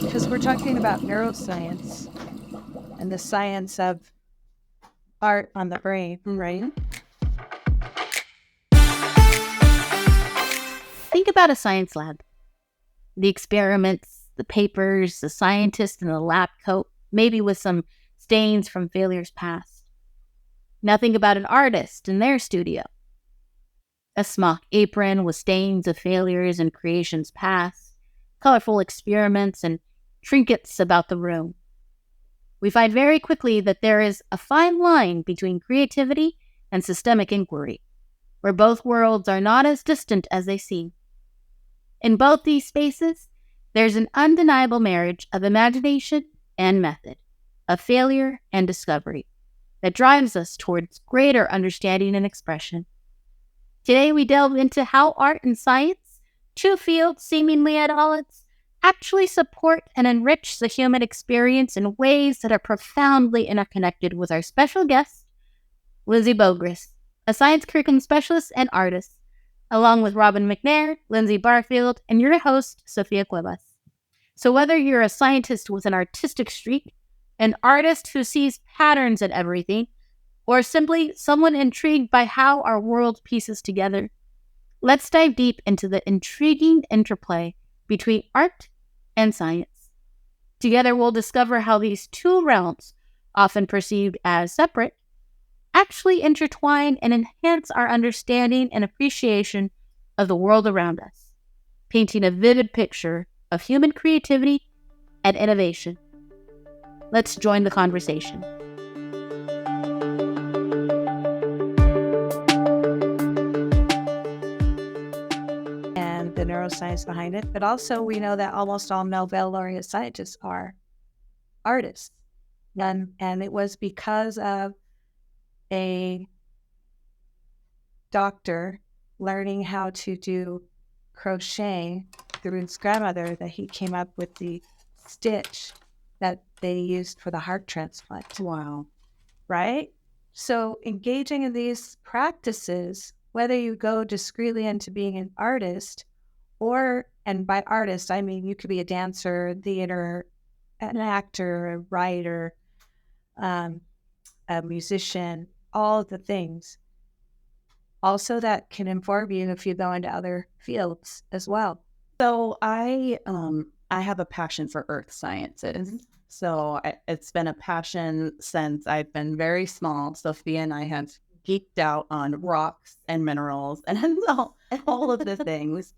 Because we're talking about neuroscience and the science of art on the brain, right? Think about a science lab. The experiments, the papers, the scientist in the lab coat, maybe with some stains from failures past. Nothing about an artist in their studio. A smock apron with stains of failures and creations past, colorful experiments, and trinkets about the room. We find very quickly that there is a fine line between creativity and systemic inquiry, where both worlds are not as distant as they seem. In both these spaces, there's an undeniable marriage of imagination and method, of failure and discovery, that drives us towards greater understanding and expression. Today we delve into how art and science, two fields seemingly at odds, actually support and enrich the human experience in ways that are profoundly interconnected with our special guest, Lizzie Bogris, a science curriculum specialist and artist, along with Robin McNair, Lindsay Barfield, and your host, Sophia Cuevas. So whether you're a scientist with an artistic streak, an artist who sees patterns in everything, or simply someone intrigued by how our world pieces together, let's dive deep into the intriguing interplay between art and science. Together we'll discover how these two realms, often perceived as separate, actually intertwine and enhance our understanding and appreciation of the world around us, painting a vivid picture of human creativity and innovation. Let's join the conversation. And the neuroscience behind it. But also we know that almost all Nobel laureate scientists are artists. And it was because of a doctor learning how to do crochet through his grandmother that he came up with the stitch that they used for the heart transplant. Wow. Right? So engaging in these practices, whether you go discreetly into being an artist, and by artist, I mean you could be a dancer, theater, an actor, a writer, a musician, all of the things. Also, that can inform you if you go into other fields as well. So I have a passion for earth sciences. So it's been a passion since I've been very small. Sophia and I have geeked out on rocks and minerals and all of the things.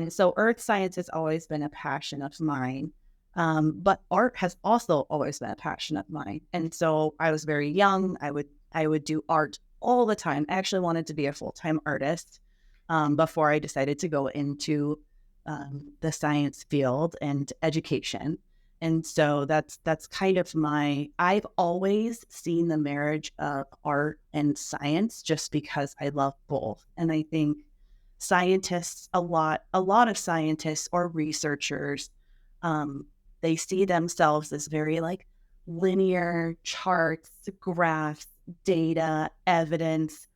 So earth science has always been a passion of mine. But art has also always been a passion of mine. And so I was very young. I would do art all the time. I actually wanted to be a full-time artist before I decided to go into the science field and education. And so that's kind of I've always seen the marriage of art and science just because I love both. And I think scientists, a lot of scientists or researchers, they see themselves as very like linear charts, graphs, data, evidence,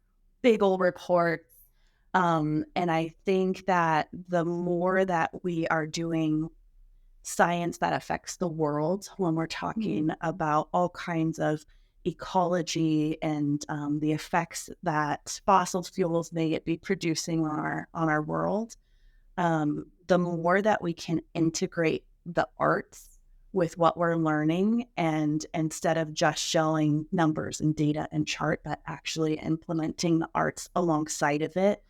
big old reports. And I think that the more that we are doing science that affects the world, when we're talking about all kinds of ecology and the effects that fossil fuels may be producing on our world, the more that we can integrate the arts with what we're learning, and instead of just showing numbers and data and chart, but actually implementing the arts alongside of it,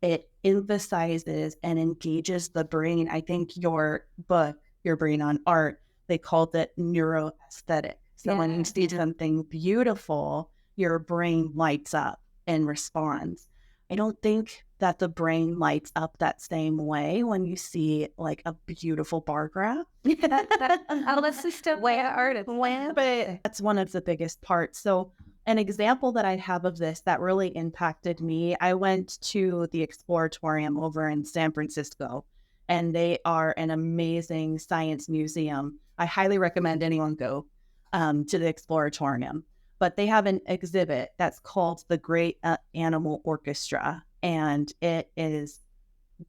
it emphasizes and engages the brain. I think your book, Your Brain on Art, they called it neuroaesthetic. So when you see something beautiful, your brain lights up and responds. I don't think that the brain lights up that same way when you see like a beautiful bar graph. That's just a way of art. But that's one of the biggest parts. So an example that I have of this that really impacted me, I went to the Exploratorium over in San Francisco, and they are an amazing science museum. I highly recommend anyone go to the Exploratorium. But they have an exhibit that's called The Great Animal Orchestra, and it is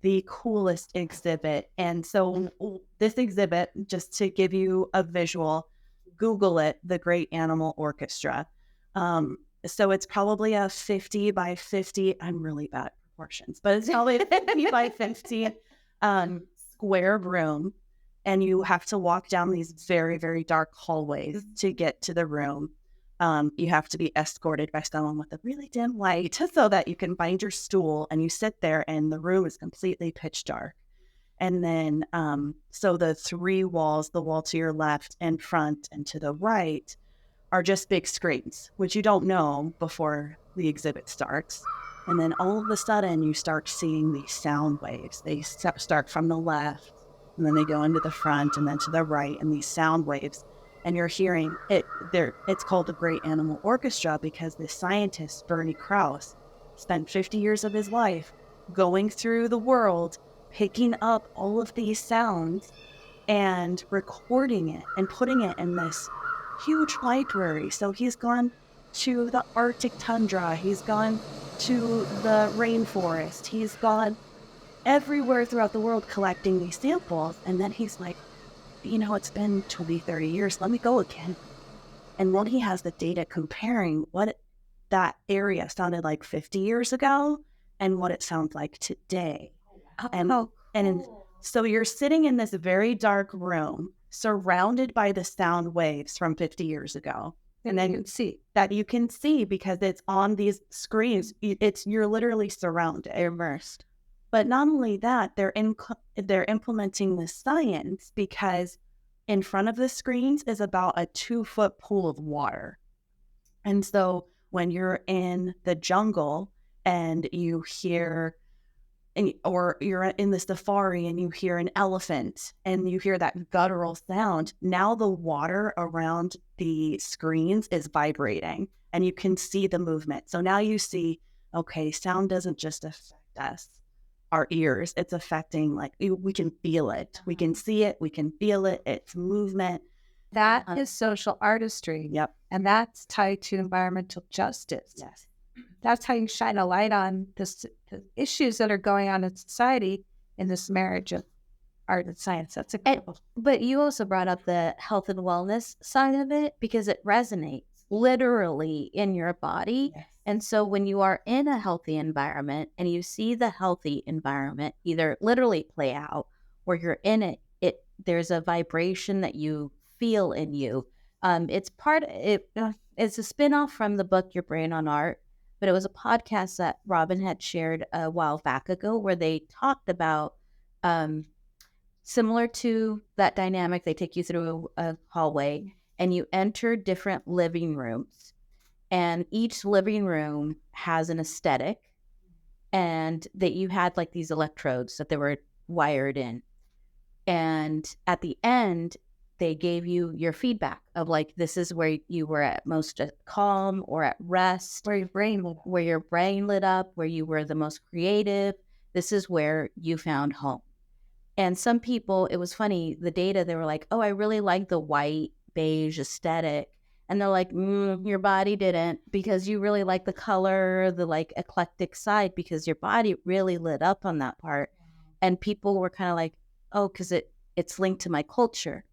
the coolest exhibit. And so this exhibit, just to give you a visual, Google it, the Great Animal Orchestra. So it's probably a 50 by 50, I'm really bad at proportions, but it's probably a 50 by 50 square room. And you have to walk down these very, very dark hallways to get to the room. You have to be escorted by someone with a really dim light so that you can find your stool, and you sit there and the room is completely pitch dark. And then, so the three walls, the wall to your left and front and to the right, are just big screens, which you don't know before the exhibit starts. And then all of a sudden you start seeing these sound waves. They start from the left, and then they go into the front and then to the right, and these sound waves. And you're hearing it there. It's called the Great Animal Orchestra because the scientist, Bernie Krause, spent 50 years of his life going through the world, picking up all of these sounds and recording it and putting it in this huge library. So he's gone to the Arctic tundra, he's gone to the rainforest, he's gone everywhere throughout the world collecting these samples. And then he's like, it's been 20, 30 years, let me go again. And when he has the data comparing what that area sounded like 50 years ago and what it sounds like today. And so you're sitting in this very dark room surrounded by the sound waves from 50 years ago. And then you can see because it's on these screens. You're literally surrounded, immersed. But not only that, they're implementing the science because in front of the screens is about a 2-foot pool of water. And so when you're in the jungle and you hear, or you're in the safari and you hear an elephant and you hear that guttural sound, now the water around the screens is vibrating and you can see the movement. So now you see, okay, sound doesn't just affect us, our ears, it's affecting, we can feel it. We can see it, we can feel it, it's movement. That is social artistry. Yep. And that's tied to environmental justice. Yes. That's how you shine a light on the issues that are going on in society in this marriage of art and science. That's incredible. But you also brought up the health and wellness side of it because it resonates literally in your body. Yes. And so when you are in a healthy environment and you see the healthy environment either literally play out or you're in it, there's a vibration that you feel in you. It's a spinoff from the book Your Brain on Art, but it was a podcast that Robin had shared a while back ago where they talked about similar to that dynamic. They take you through a hallway and you enter different living rooms. And each living room has an aesthetic, and that you had these electrodes that they were wired in. And at the end, they gave you your feedback of this is where you were at most calm or at rest, where your brain lit up, where you were the most creative. This is where you found home. And some people, it was funny, the data, they were like, oh, I really like the white beige aesthetic. And they're like, your body didn't, because you really like the color, the eclectic side, because your body really lit up on that part. And people were kind of like, oh, because it's linked to my culture.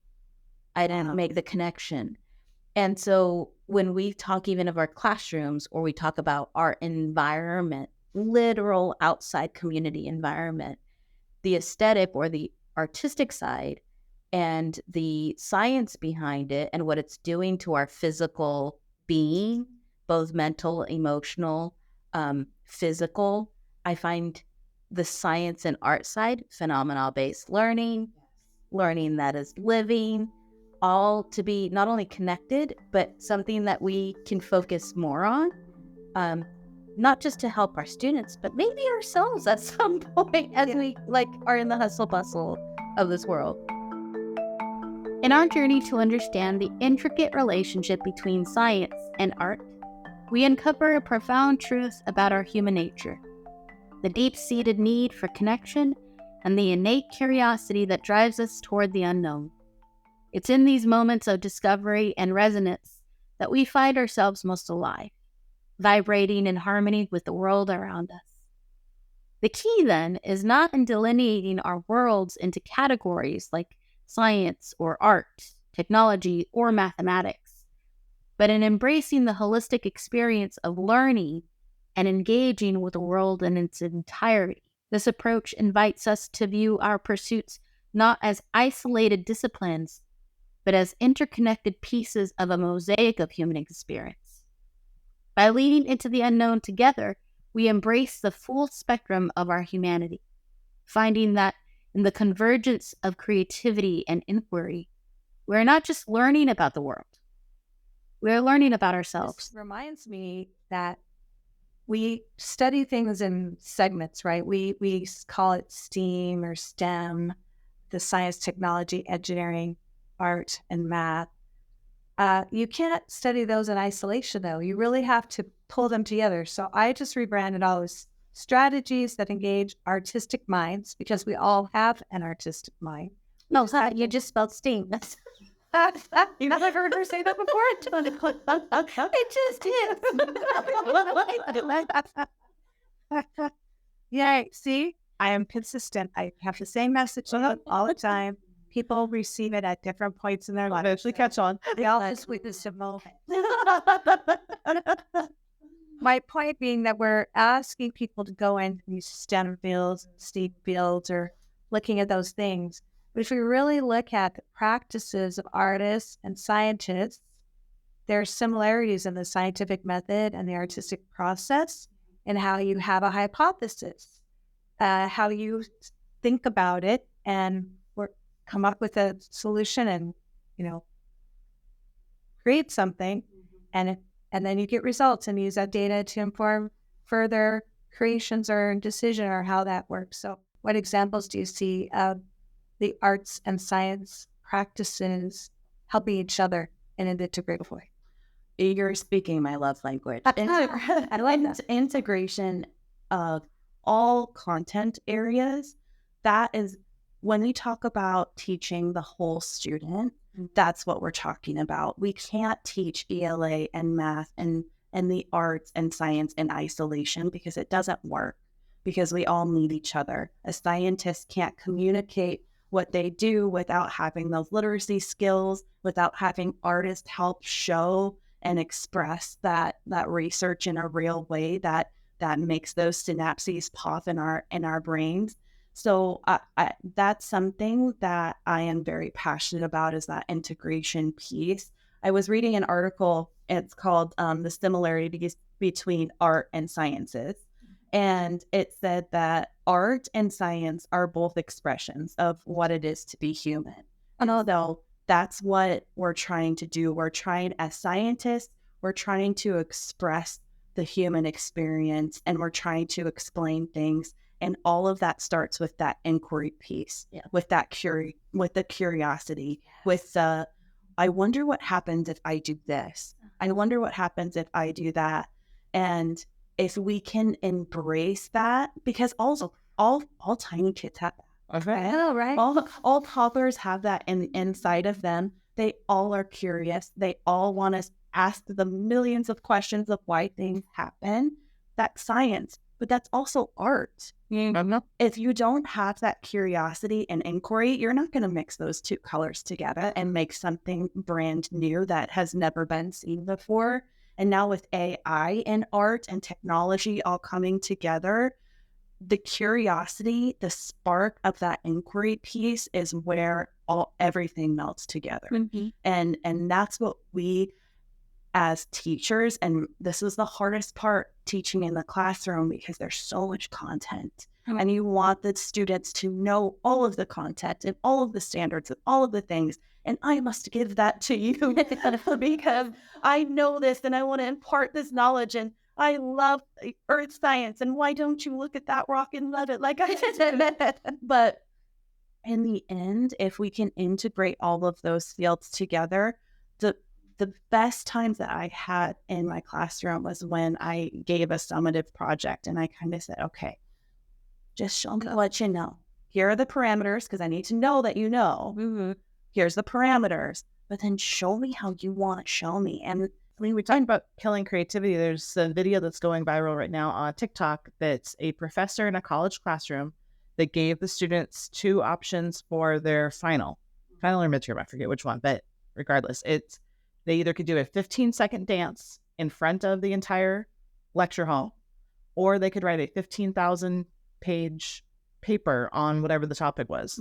I didn't make the connection. And so when we talk even of our classrooms or we talk about our environment, literal outside community environment, the aesthetic or the artistic side and the science behind it and what it's doing to our physical being, both mental, emotional, physical, I find the science and art side, phenomenal-based learning that is living, all to be not only connected, but something that we can focus more on, not just to help our students, but maybe ourselves at some point as we are in the hustle bustle of this world. In our journey to understand the intricate relationship between science and art, we uncover a profound truth about our human nature, the deep-seated need for connection and the innate curiosity that drives us toward the unknown. It's in these moments of discovery and resonance that we find ourselves most alive, vibrating in harmony with the world around us. The key then is not in delineating our worlds into categories like science or art, technology, or mathematics, but in embracing the holistic experience of learning and engaging with the world in its entirety. This approach invites us to view our pursuits not as isolated disciplines, but as interconnected pieces of a mosaic of human experience. By leading into the unknown together, we embrace the full spectrum of our humanity, finding that in the convergence of creativity and inquiry, we're not just learning about the world, we're learning about ourselves. This reminds me that we study things in segments, right? We call it STEAM or STEM, the science, technology, engineering, art, and math. You can't study those in isolation, though. You really have to pull them together. So I just rebranded all those strategies that engage artistic minds, because we all have an artistic mind. No, you just spelled STEAM. You never heard her say that before? It just is. Yeah, see, I am consistent. I have the same message all the time. People receive it at different points in their life. Eventually catch on. They all just witness a moment. My point being that we're asking people to go into these STEM fields, STEAM fields, or looking at those things. But if we really look at the practices of artists and scientists, there are similarities in the scientific method and the artistic process, and how you have a hypothesis, how you think about it and come up with a solution and, create something, and then you get results and use that data to inform further creations or decision or how that works. So what examples do you see of the arts and science practices helping each other in an integrative way? You're speaking my love language. I like that. Integration of all content areas. That is, when we talk about teaching the whole student, that's what we're talking about. We can't teach ELA and math and the arts and science in isolation, because it doesn't work, because we all need each other. A scientist can't communicate what they do without having those literacy skills, without having artists help show and express that research in a real way that makes those synapses pop in our brains. So that's something that I am very passionate about, is that integration piece. I was reading an article, it's called The Similarities Between Art and Sciences. And it said that art and science are both expressions of what it is to be human. And although that's what we're trying to do, as scientists, we're trying to express the human experience, and we're trying to explain things. And all of that starts with that inquiry piece, with that with the curiosity, with the, I wonder what happens if I do this. I wonder what happens if I do that. And if we can embrace that, because also all tiny kids have that. Okay. Oh, right. All toddlers have that inside of them. They all are curious. They all want to ask the millions of questions of why things happen. That's science, but that's also art. If you don't have that curiosity and inquiry, you're not going to mix those two colors together and make something brand new that has never been seen before. And now with AI and art and technology all coming together, the curiosity, the spark of that inquiry piece is where everything melts together. Mm-hmm. And that's what we as teachers, and this is the hardest part, teaching in the classroom, because there's so much content. Mm-hmm. And you want the students to know all of the content and all of the standards and all of the things. And I must give that to you because I know this and I want to impart this knowledge, and I love earth science, and why don't you look at that rock and love it like I did? But in the end, if we can integrate all of those fields together, the best times that I had in my classroom was when I gave a summative project, and I kind of said, okay, just show me what you know. Here are the parameters, because I need to know that you know. Mm-hmm. Here's the parameters, but then show me how you want to show me. And I mean, we talked about killing creativity. There's a video that's going viral right now on TikTok that's a professor in a college classroom that gave the students two options for their final or midterm. I forget which one, but regardless, they either could do a 15-second dance in front of the entire lecture hall, or they could write a 15,000 page paper on whatever the topic was.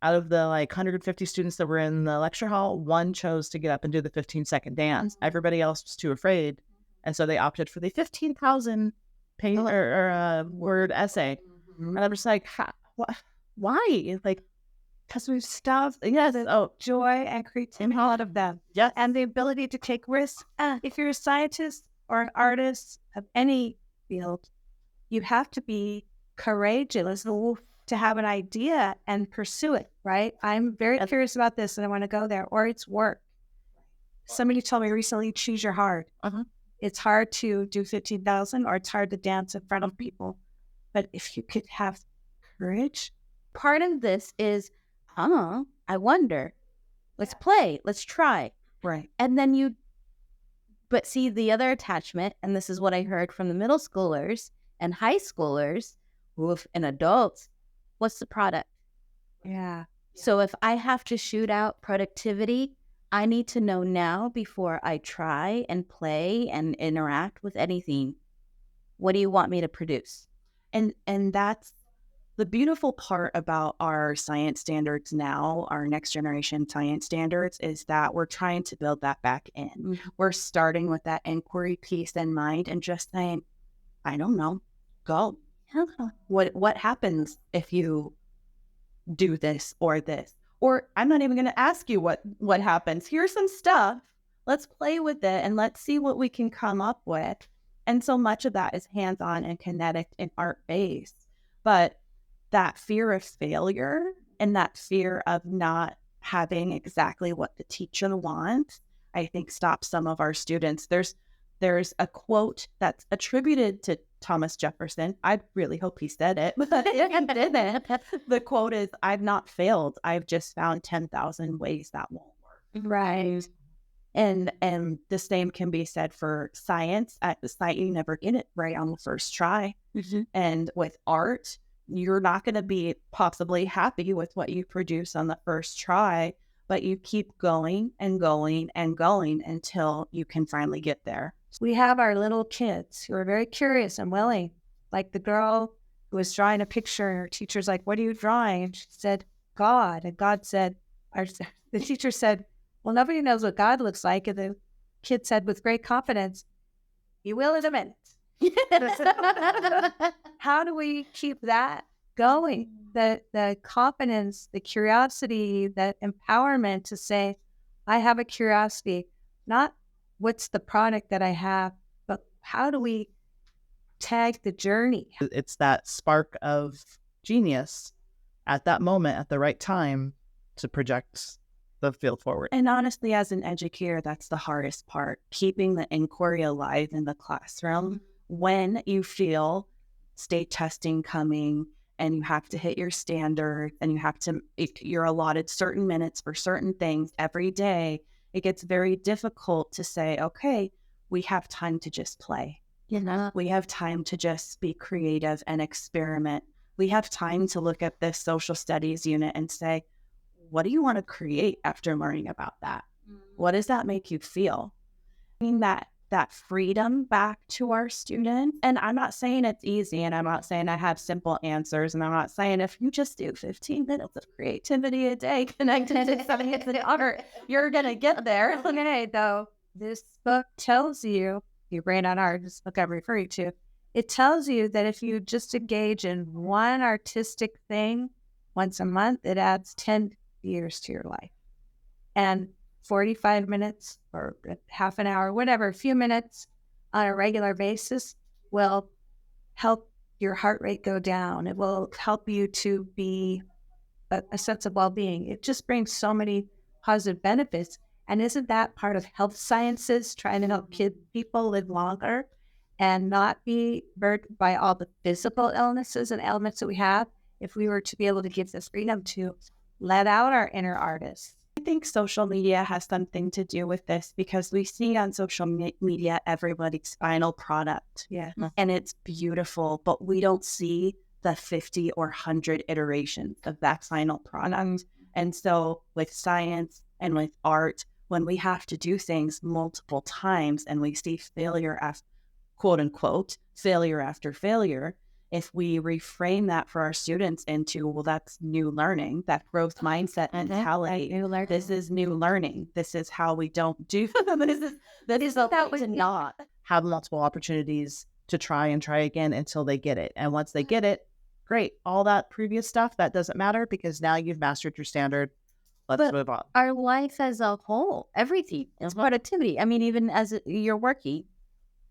Out of the 150 students that were in the lecture hall, one chose to get up and do the 15-second dance. Everybody else was too afraid. And so they opted for the 15,000 page word essay. And I'm just like, why? Because we've stuffed joy and creativity out of them. Yes. And the ability to take risks. If you're a scientist or an artist of any field, you have to be courageous to have an idea and pursue it, right? I'm very curious about this and I want to go there, or it's work. Somebody told me recently, choose your hard. It's hard to do 15,000 or it's hard to dance in front of people. But if you could have courage. Part of this is, I wonder, let's play, let's try. Right. And then but see the other attachment, and this is what I heard from the middle schoolers and high schoolers and adults, what's the product? Yeah. So if I have to shoot out productivity, I need to know now before I try and play and interact with anything. What do you want me to produce? And that's the beautiful part about our science standards now, our next generation science standards, is that we're trying to build that back in. We're starting with that inquiry piece in mind and just saying, I don't know, go. What happens if you do this or this? Or I'm not even going to ask you what happens. Here's some stuff. Let's play with it and let's see what we can come up with. And so much of that is hands-on and kinetic and art-based. But that fear of failure and that fear of not having exactly what the teacher wants, I think stops some of our students. There's a quote that's attributed to Thomas Jefferson. I really hope he said it, but he didn't. The quote is, I've not failed. I've just found 10,000 ways that won't work. Right. And the same can be said for science. At the site, you never get it right on the first try. And with art, you're not going to be possibly happy with what you produce on the first try, but you keep going and going and going until you can finally get there. We have our little kids who are very curious and willing, like the girl who was drawing a picture and her teacher's like, what are you drawing? And she said, God. And God said, the teacher said, well, nobody knows what God looks like. And the kid said with great confidence, you will in a minute. How do we keep that going? The confidence, the curiosity, the empowerment to say, I have a curiosity, not what's the product that I have, but how do we tag the journey? It's that spark of genius at that moment, at the right time, to project the field forward. And honestly, as an educator, that's the hardest part, keeping the inquiry alive in the classroom when you feel state testing coming and you have to hit your standard and you're allotted certain minutes for certain things every day. It gets very difficult to say, okay, we have time to just play. We have time to just be creative and experiment. We have time to look at this social studies unit and say, what do you want to create after learning about that? What does that make you feel? I mean, that freedom back to our students. And I'm not saying it's easy, and I'm not saying I have simple answers, and I'm not saying if you just do 15 minutes of creativity a day connected to science and art, you're going to get there. Okay, though, this book tells you, your brain on art, this book I'm referring to, it tells you that if you just engage in one artistic thing once a month, it adds 10 years to your life. And 45 minutes or half an hour, whatever, a few minutes on a regular basis will help your heart rate go down. It will help you to be a sense of well-being. It just brings so many positive benefits. And isn't that part of health sciences, trying to help people live longer and not be burdened by all the physical illnesses and ailments that we have? If we were to be able to give this freedom to let out our inner artists I think social media has something to do with this because we see on social media everybody's final product. Yeah. And it's beautiful, but we don't see the 50 or 100 iterations of that final product. And so with science and with art, when we have to do things multiple times and we see failure as quote unquote failure after failure, if we reframe that for our students into, well, that's new learning, that growth mindset mentality. This is new learning. This is how we don't do this is that way to not Have multiple opportunities to try and try again until they get it. And once they get it, great. All that previous stuff, that doesn't matter because now you've mastered your standard. Let's move on. Our life as a whole, everything is productivity. I mean, even as you're working,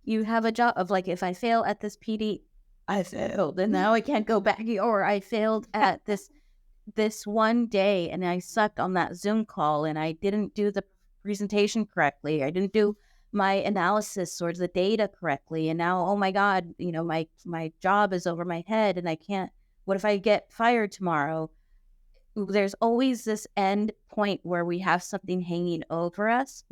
you have a job of like, if I fail at this PD, I failed and now I can't go back. Or I failed at this one day and I sucked on that Zoom call and I didn't do the presentation correctly. I didn't do my analysis or the data correctly. And now, oh my God, my job is over my head and I can't, what if I get fired tomorrow? There's always this end point where we have something hanging over us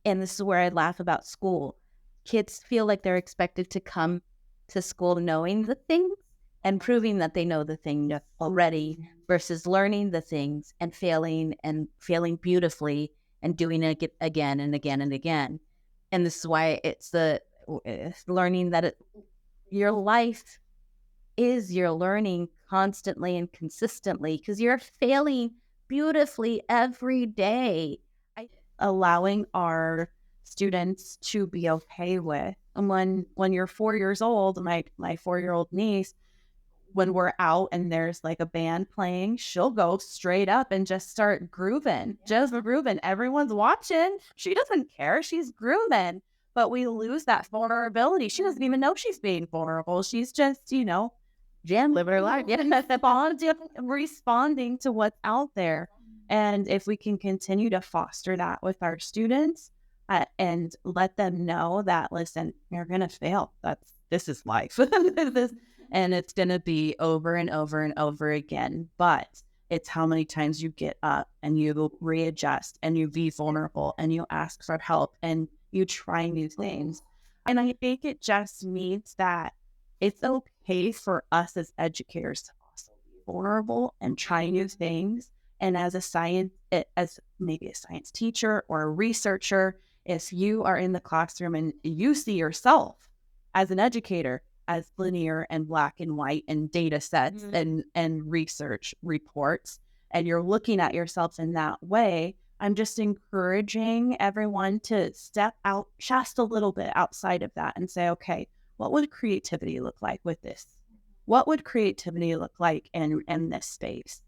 and this is where I laugh about school. Kids feel like they're expected to come to school knowing the things and proving that they know the thing already versus learning the things and failing beautifully and doing it again and again and again. And this is why it's learning that your life is your learning constantly and consistently because you're failing beautifully every day. Allowing our students to be okay with. And when you're 4 years old, my 4-year-old niece, when we're out and there's like a band playing, she'll go straight up and just start grooving. Just grooving. Everyone's watching. She doesn't care. She's grooving. But we lose that vulnerability. She doesn't even know she's being vulnerable. She's just, Jam, living her life. Responding to what's out there. And if we can continue to foster that with our students and let them know that, listen, you're going to fail. This is life. And it's going to be over and over and over again. But it's how many times you get up and you readjust and you be vulnerable and you ask for help and you try new things. And I think it just means that it's okay for us as educators to also be vulnerable and try new things. And as maybe a science teacher or a researcher, if you are in the classroom and you see yourself as an educator as linear and black and white and data sets and research reports, and you're looking at yourself in that way, I'm just encouraging everyone to step out just a little bit outside of that and say, okay, what would creativity look like with this? What would creativity look like in this space?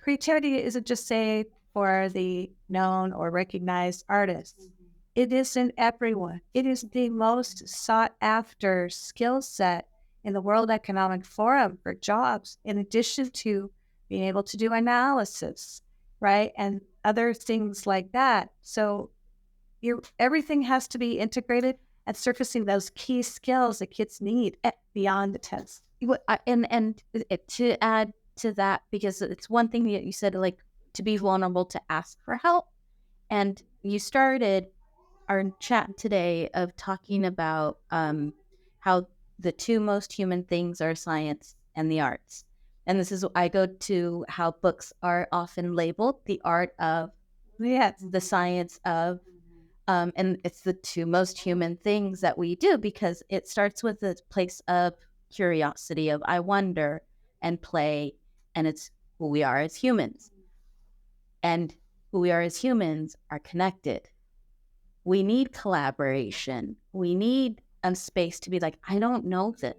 Creativity isn't just, say, for the known or recognized artists. It is in everyone. It is the most sought after skill set in the World Economic Forum for jobs, in addition to being able to do analysis, right? And other things like that. So everything has to be integrated and surfacing those key skills that kids need beyond the test. And to add to that, because it's one thing that you said, like, to be vulnerable, to ask for help. And you started our chat today of talking about how the two most human things are science and the arts. And this is, I go to how books are often labeled the art of, the science of, and it's the two most human things that we do because it starts with a place of curiosity, of I wonder and play, and it's who we are as humans. And who we are as humans are connected. We need collaboration. We need a space to be like, I don't know this.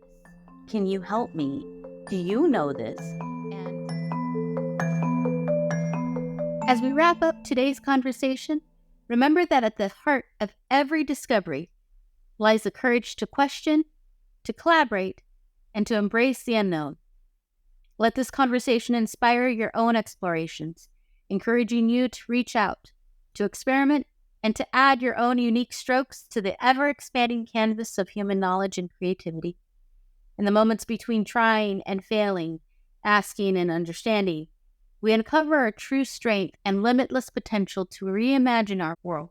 Can you help me? Do you know this? And as we wrap up today's conversation, remember that at the heart of every discovery lies the courage to question, to collaborate, and to embrace the unknown. Let this conversation inspire your own explorations, encouraging you to reach out, to experiment, and to add your own unique strokes to the ever-expanding canvas of human knowledge and creativity. In the moments between trying and failing, asking and understanding, we uncover our true strength and limitless potential to reimagine our world.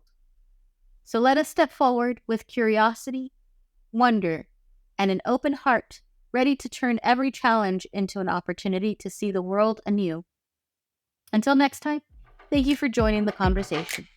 So let us step forward with curiosity, wonder, and an open heart, ready to turn every challenge into an opportunity to see the world anew. Until next time, thank you for joining the conversation.